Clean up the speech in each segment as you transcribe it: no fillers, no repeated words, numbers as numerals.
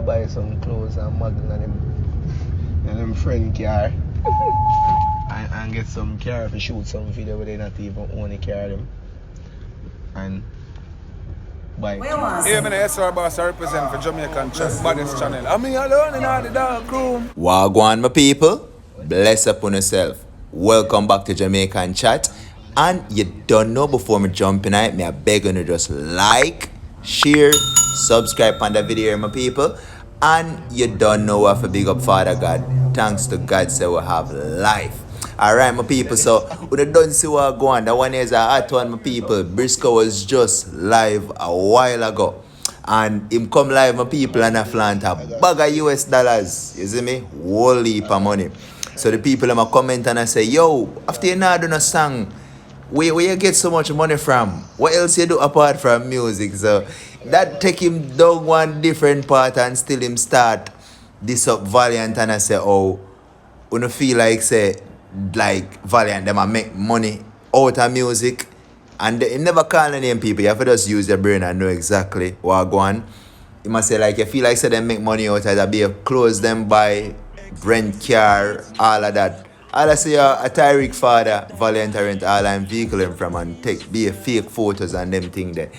buy some clothes and model and them friend car. and get some car to shoot some video where they not even own a car them. And buy clothes. Yeah, I'm the SR boss, I represent for Jamaican Chat Baddest channel. I'm here alone in all the dark room. Wagwan, my people. Bless upon yourself. Welcome back to Jamaican Chat. And you don't know, before me jump in it, me I beg you to just like, share, subscribe on the video, my people. And you don't know what for big up Father God. Thanks to God, say we have life. Alright, my people, so we don't see what go on. That one is a hot one, my people. Brysco was just live a while ago. And him come live, my people, and a flaunt a bag of US dollars. You see me? Whole heap of money. So the people them a comment and I say, yo, after you not do no song, where you get so much money from? What else you do apart from music? So that take him down one different part and still him start this up Valiant, and I say, oh, when you feel like say like Valiant them a make money out of music, and they never call the name people. You have to just use your brain and know exactly what go on. You must say like you feel like say them make money out of be a clothes them buy, rent car, all of that. All I say a Tyreek father, Valiant rent all I'm vehicle him from and take be a fake photos and them thing there.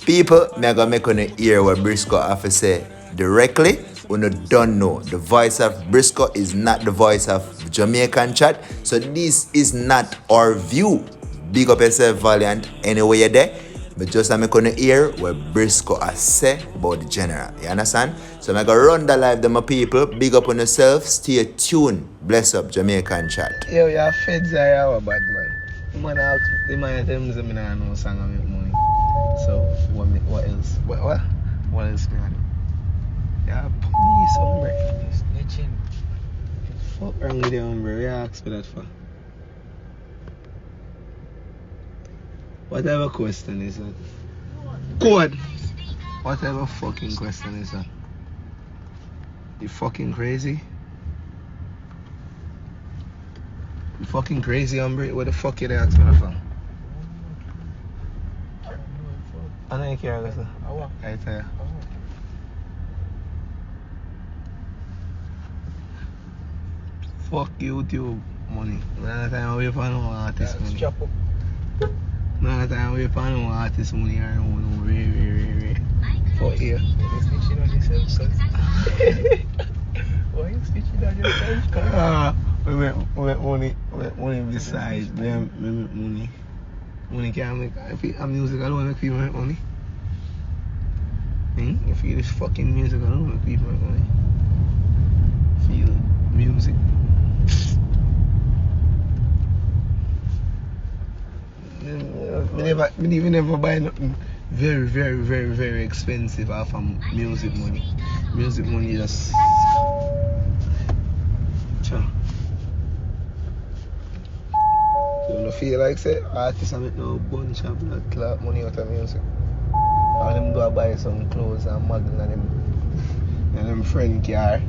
People, me gonna make on hear what Brysco have to say directly. When you don't know, the voice of Brysco is not the voice of Jamaican Chat. So this is not our view. Big up yourself, Valiant, anyway you're there. But just I'm gonna hear what Brysco has said about the general. You understand? So I'm gonna run the live, them people. Big up on yourself. Stay tuned. Bless up, Jamaican Chat. Yo, your feds are our bad man. The man ask, the man tell me that I don't know song and make money. So what else? What else me I do? Yeah, police, hombre. Snitching. Fuck wrong with you, hombre? You ask for that for? Whatever question is that? Good. Whatever fucking question is that? You fucking crazy? You fucking crazy, hombre? What the fuck you ask me that for? I don't care, listen. I tell you. Fuck YouTube money. None of the time we for no artist money. None of the time we for no artist money or no very. Fuck you. You're snitching on yourself, why are you snitching on yourself? We make money besides. We make money. Money can't make. If I'm music, I don't make people make money. If you this fucking music, I don't make people make money. Feel music. We never buy nothing very expensive off of music money. Music money just so you feel like say artists are make no bunch of blood clot money out of music. All them go buy some clothes and model and them friend car.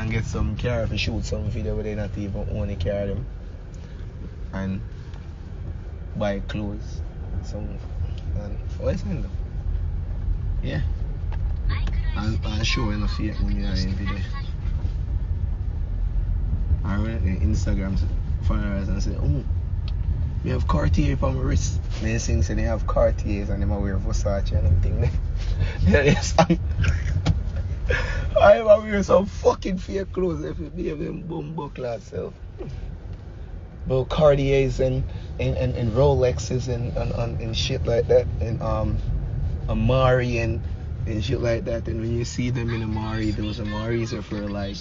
and get some car to shoot some video where they not even own a car them. And buy clothes. Some and what is it though? Yeah. And showing the fake money in video. I went on Instagram followers and said, oh, we have Cartier on my wrist. They think say they have Cartiers and they wear Versace and everything. Yes, I am wearing some fucking fake clothes if you behave them bumbo class self. But Cartiers and Rolexes and shit like that, and Amari and shit like that. And when you see them in Amari, those Amaris are for like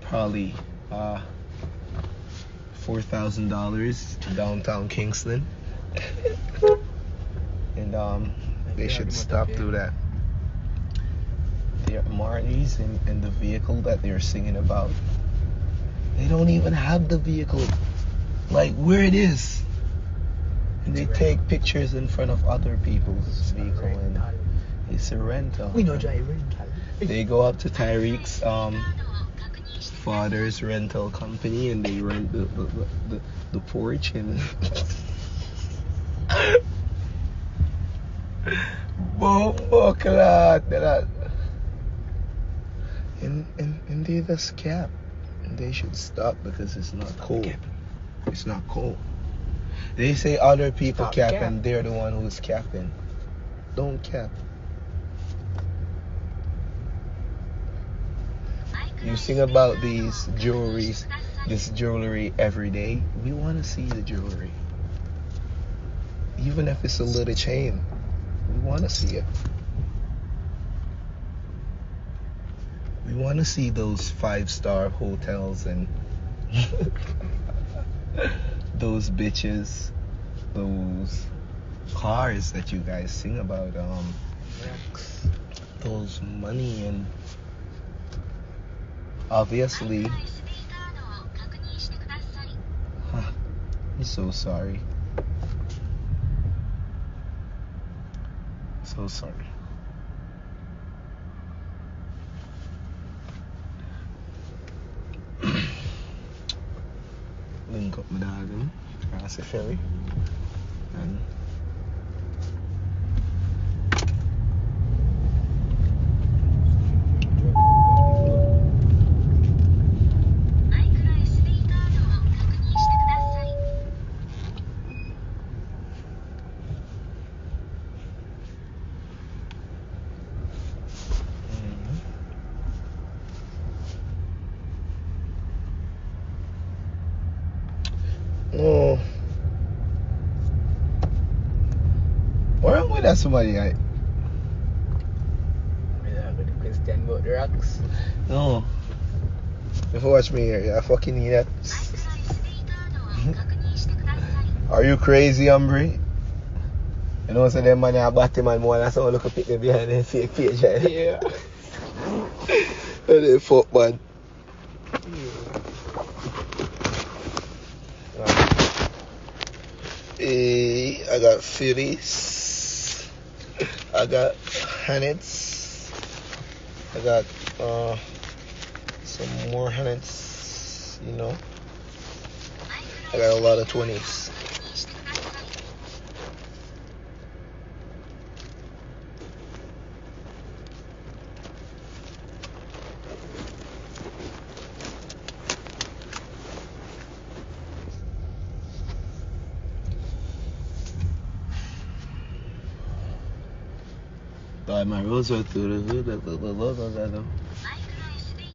probably $4,000 downtown Kingston. And they should stop doing that. Their Amaris and the vehicle that they're singing about, they don't even have the vehicle like where it is, and they take pictures in front of other people's vehicle, and it's a rental. We know drive rental. They go up to Tyreek's father's rental company and they rent the porch and bombo clot. And they just cap. And they should stop because it's not cool. Cap. It's not cool. They say other people Stop cap cap. and they're the one who's capping. Don't cap. You sing about these jewelries, this jewelry every day. We want to see the jewelry. Even if it's a little chain, we want to see it. We want to see those 5-star hotels and those bitches, those cars that you guys sing about, those money and obviously. I'm so sorry. So sorry. Link up my dad across the ferry and oh, where am with that somebody? Yeah, but the question about the rocks. No. If you watch me here, you fucking need that. Are you crazy, Umbry? You know, so them man are batty man more than someone look up at them behind their fake page, right? Yeah. They fuck man. I got 50s. I got hundreds. I got some more hundreds, you know. I got a lot of 20s. My rolls are through the hood.